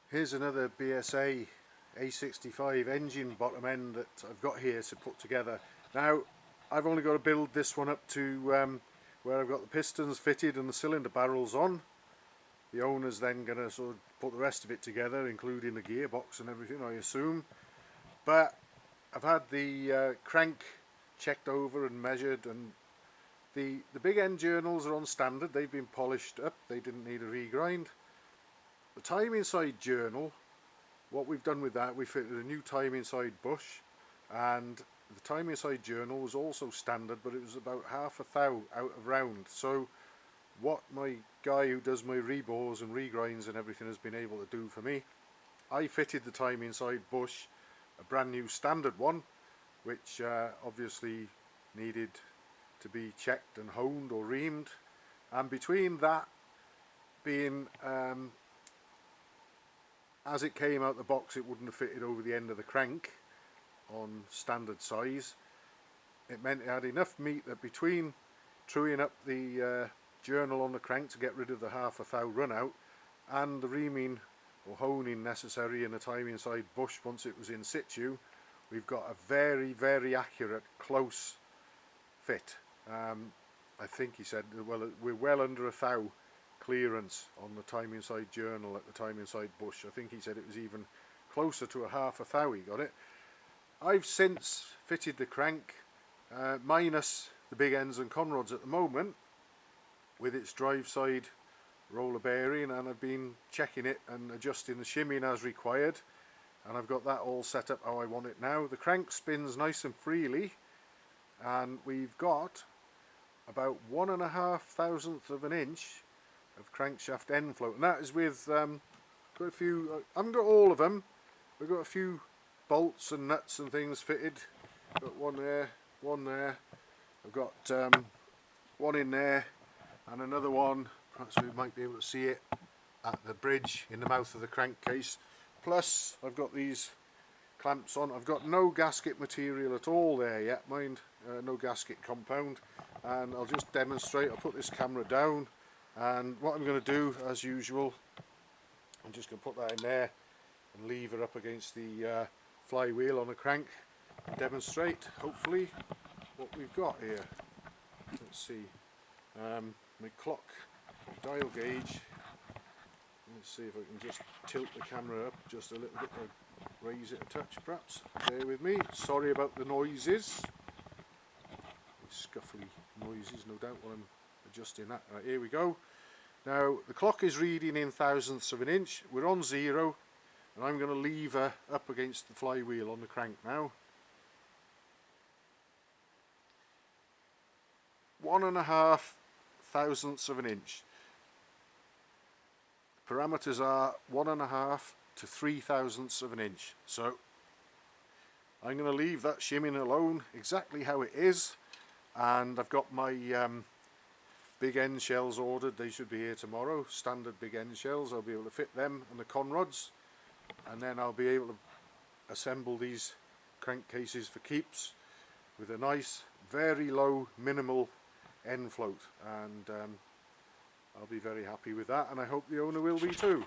Here's another BSA A65 engine bottom end that I've got here to put together. Now I've only got to build this one up to where I've got the pistons fitted and the cylinder barrels on. The owner's then going to sort of put the rest of it together, including the gearbox and everything, I assume. But I've had the crank checked over and measured, and the big end journals are on standard. They've been polished up, they didn't need a regrind. The timing side journal, what we've done with that, we fitted a new timing side bush, and the timing side journal was also standard, but it was about half a thou out of round. So what my guy who does my rebores and regrinds and everything has been able to do for me, I fitted the timing side bush, a brand new standard one, which obviously needed to be checked and honed or reamed, and between that being as it came out the box, it wouldn't have fitted over the end of the crank on standard size. It meant it had enough meat that between truing up the journal on the crank to get rid of the half a thou run out and the reaming or honing necessary in the timing side bush once it was in situ, we've got a very accurate close fit. I think he said, well, we're well under a thou clearance on the timing side journal at the timing side bush. I think he said it was even closer to a half a thou he got it. I've since fitted the crank minus the big ends and conrods at the moment with its drive side roller bearing, and I've been checking it and adjusting the shimming as required, and I've got that all set up how I want it now. The crank spins nice and freely, and we've got about 1.5 thousandths of an inch of crankshaft end float, and that is with got a few, I haven't got all of them, we've got a few bolts and nuts and things fitted. Got one there, I've got one in there and another one, perhaps we might be able to see it, at the bridge in the mouth of the crankcase. Plus I've got these clamps on. I've got no gasket material at all there yet, mind, no gasket compound, and I'll just demonstrate. I'll put this camera down, and what I'm going to do, as usual, I'm just going to put that in there and lever up against the flywheel on the crank and demonstrate, hopefully, what we've got here. Let's see, my clock dial gauge. Let's see if I can just tilt the camera up just a little bit, or raise it a touch perhaps. Bear with me, sorry about the noises. Scuffly noises, no doubt, while I'm adjusting that. Right, here we go. Now the clock is reading in thousandths of an inch. We're on 0, and I'm going to lever up against the flywheel on the crank now. 1.5 thousandths of an inch. The parameters are 1.5 to 3 thousandths of an inch. So I'm going to leave that shimming alone exactly how it is, and I've got my big end shells ordered. They should be here tomorrow, standard big end shells. I'll be able to fit them and the conrods, and then I'll be able to assemble these crankcases for keeps with a nice, very low, minimal end float, and I'll be very happy with that, and I hope the owner will be too.